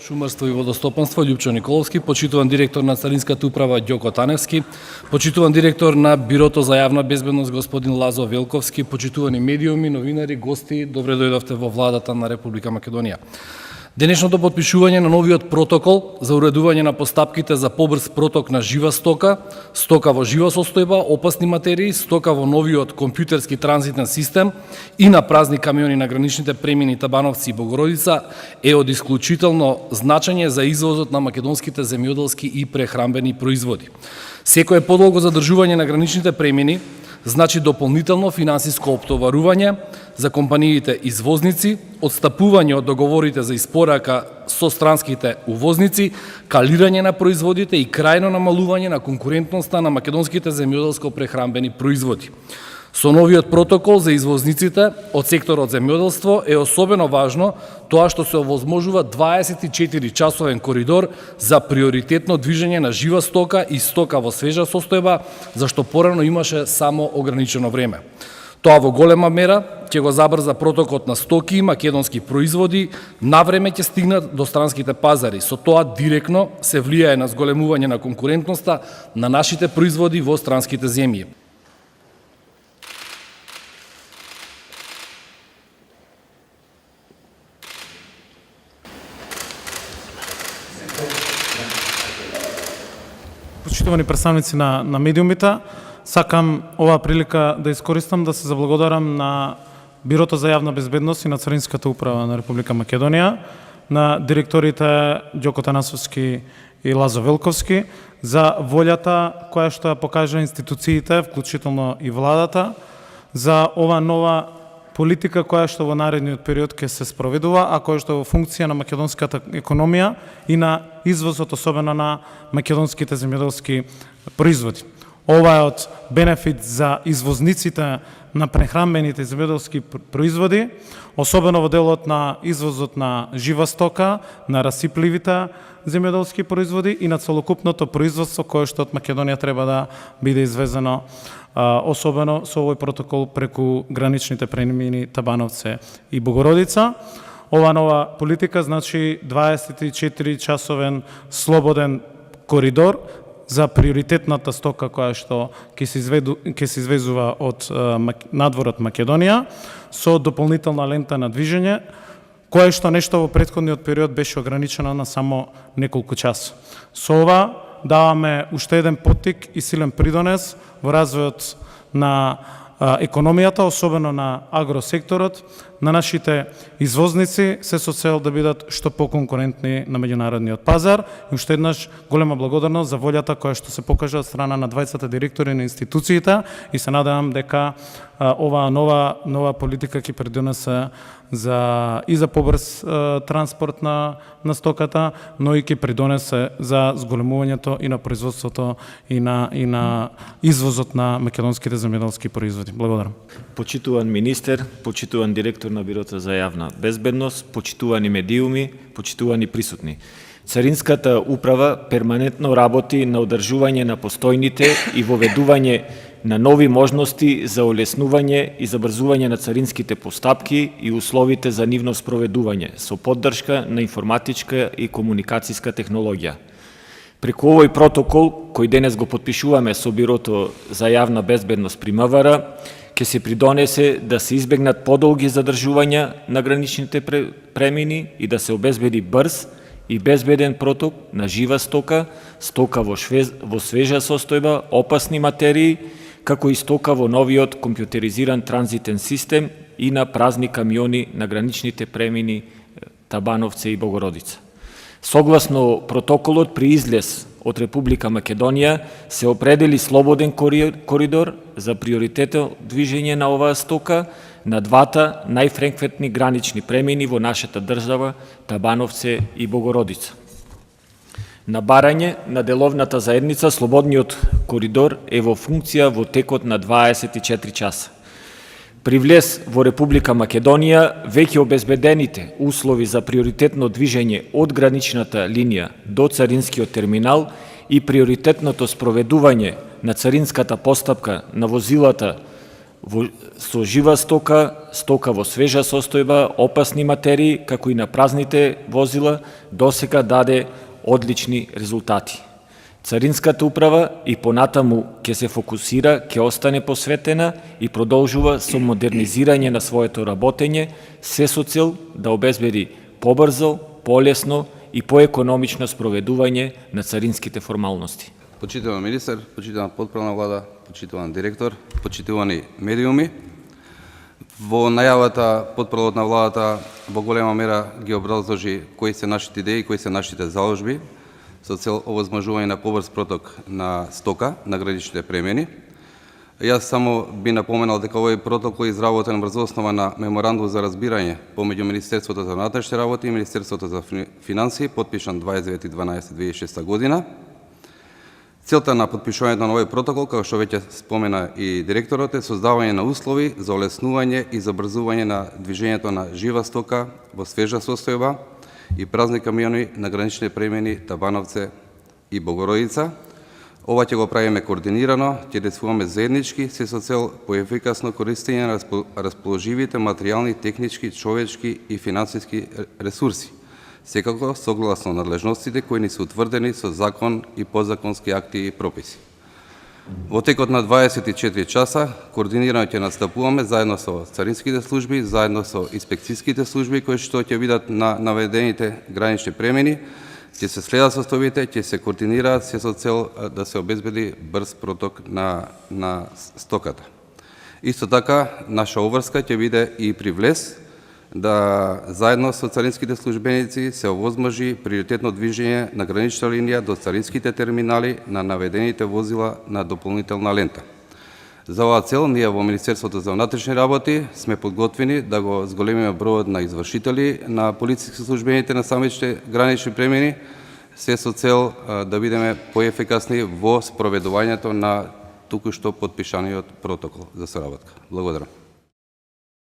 шумарство и водостопанство Љупчо Николовски, почитуван директор на Царинската управа Ѓоко Таневски, почитуван директор на Бирото за јавна безбедност господин Лазо Велковски, почитувани медиуми, новинари, гости, добре дојдовте во владата на Република Македонија. Денешното потпишување на новиот протокол за уредување на постапките за побрз проток на жива стока, стока во жива состојба, опасни материи, стока во новиот компјутерски транзитен систем и на празни камиони на граничните премини Табановци и Богородица е од исклучително значење за извозот на македонските земјоделски и прехранбени производи. Секое подолго задржување на граничните премини значи дополнително финансиско оптоварување за компаниите извозници, одстапување од договорите за испорака со странските увозници, калирање на производите и крајно намалување на конкурентноста на македонските земјоделско-прехранбени производи. Со новиот протокол за извозниците од секторот земјоделство е особено важно тоа што се овозможува 24-часовен коридор за приоритетно движење на жива стока и стока во свежа состојба, зашто порано имаше само ограничено време. Тоа во голема мера ќе го забрза протокот на стоки и македонски производи, навреме ќе стигнат до странските пазари. Со тоа директно се влијае на зголемување на конкурентноста на нашите производи во странските земји. Почитувани представници на медиумите, сакам оваа прилика да искористам да се заблагодарам на Бирото за јавна безбедност и на Царинската управа на Република Македонија, на директорите Ѓоко Таневски и Лазо Велковски за волјата која што ја покажа институциите, вклучително и владата, за ова нова политика која што во наредниот период ќе се спроведува, а која што е во функција на македонската економија и на извозот, особено на македонските земјоделски производи. Ова е од бенефит за извозниците на прехранбените земјоделски производи, особено во делот на извозот на жива стока, на расипливите земјоделски производи и на целокупното производство кое што од Македонија треба да биде извезено, особено со овој протокол преку граничните премини Табановце и Богородица. Ова нова политика значи 24-часовен слободен коридор за приоритетната стока која што ќе се извезува од надвор од Македонија со дополнителна лента на движење, кое што нешто во претходниот период беше ограничено на само неколку часа. Со ова даваме уште еден поттик и силен придонес во развојот на економијата, особено на агросекторот, на нашите извозници, се со цел да бидат што поконкурентни на меѓународниот пазар. И уште еднаш голема благодарност за волјата која што се покажа од страна на двајцата директори на институциите и се надевам дека оваа нова политика ќе придонесе и за побрз транспорт на стоката, но и ќе придонесе за зголемувањето и на производството и на извозот на македонските земјоделски производи. Благодарам. Почитуван министер, почитуван директор на Бирото за јавна безбедност, почитувани медиуми, почитувани присутни. Царинската управа перманентно работи на одржување на постојните и воведување на нови можности за олеснување и забрзување на царинските постапки и условите за нивно спроведување со поддршка на информатичка и комуникацијска технологија. Преку овој протокол, кој денес го потпишуваме со Бирото за јавна безбедност при МВР, ќе се придонесе да се избегнат подолги задржувања на граничните премини и да се обезбеди брз и безбеден проток на жива стока, стока во свежа состојба, опасни материи, како и стока во новиот компјутеризиран транзитен систем и на празни камиони на граничните премини Табановце и Богородица. Согласно протоколот, при излез од Република Македонија се определи слободен коридор за приоритетно движење на оваа стока на двата најфреквентни гранични премини во нашата држава, Табановце и Богородица. На барање на деловната заедница, слободниот коридор е во функција во текот на 24 часа. При влез во Република Македонија, веќе обезбедените услови за приоритетно движење од граничната линија до царинскиот терминал и приоритетното спроведување на царинската постапка на возилата со жива стока, стока во свежа состојба, опасни материи, како и на празните возила, досега даде одлични резултати. Царинската управа и понатаму ќе се фокусира, ќе остане посветена и продолжува со модернизирање на своето работење, се со цел да обезбеди побрзо, полесно и поекономично спроведување на царинските формалности. Почитуван министер, почитуван потпредседател на влада, почитуван директор, почитувани медиуми, во најавата потпредседател на владата во голема мера ги образложи кои се нашите идеи, кои се нашите заложби со цел овозможување на побрз проток на стока на граничните премини. Јас само би напоменал дека овој протокол е изработен врз основа на меморандум за разбирање помеѓу Министерството за внатрешни работи и Министерството за финансии, подпишан 29.12.2006 година. Целта на подпишувањето на овој протокол, како што веќе спомена и директорот, е создавање на услови за олеснување и забрзување на движењето на жива стока во свежа состојба и празни камиони на гранични премини Табановце и Богородица. Ова ќе го правиме координирано, ќе действуваме заеднички, се со цел поефикасно користење на расположивите материјални, технички, човечки и финансиски ресурси, секако согласно надлежностите кои ни се утврдени со закон и подзаконски акти и прописи. Во текот на 24 часа координирано ќе настапуваме заедно со царинските служби, заедно со инспекцијските служби кои што ќе видат на наведените гранични премини, ќе се следат состојбите, ќе се координираат се со цел да се обезбеди брз проток на стоката. Исто така, наша обврска ќе биде и при влез, да заедно со царинските службеници се овозможи приоритетно движење на гранична линија до царинските терминали на наведените возила на дополнителна лента. За оваа цел, ние во Министерството за внатрешни работи сме подготвени да го зголемиме бројот на извршители на полициски службените на самите гранични премини, се со цел да бидеме поефикасни во спроведувањето на туку што подпишаниот протокол за соработка. Благодарам.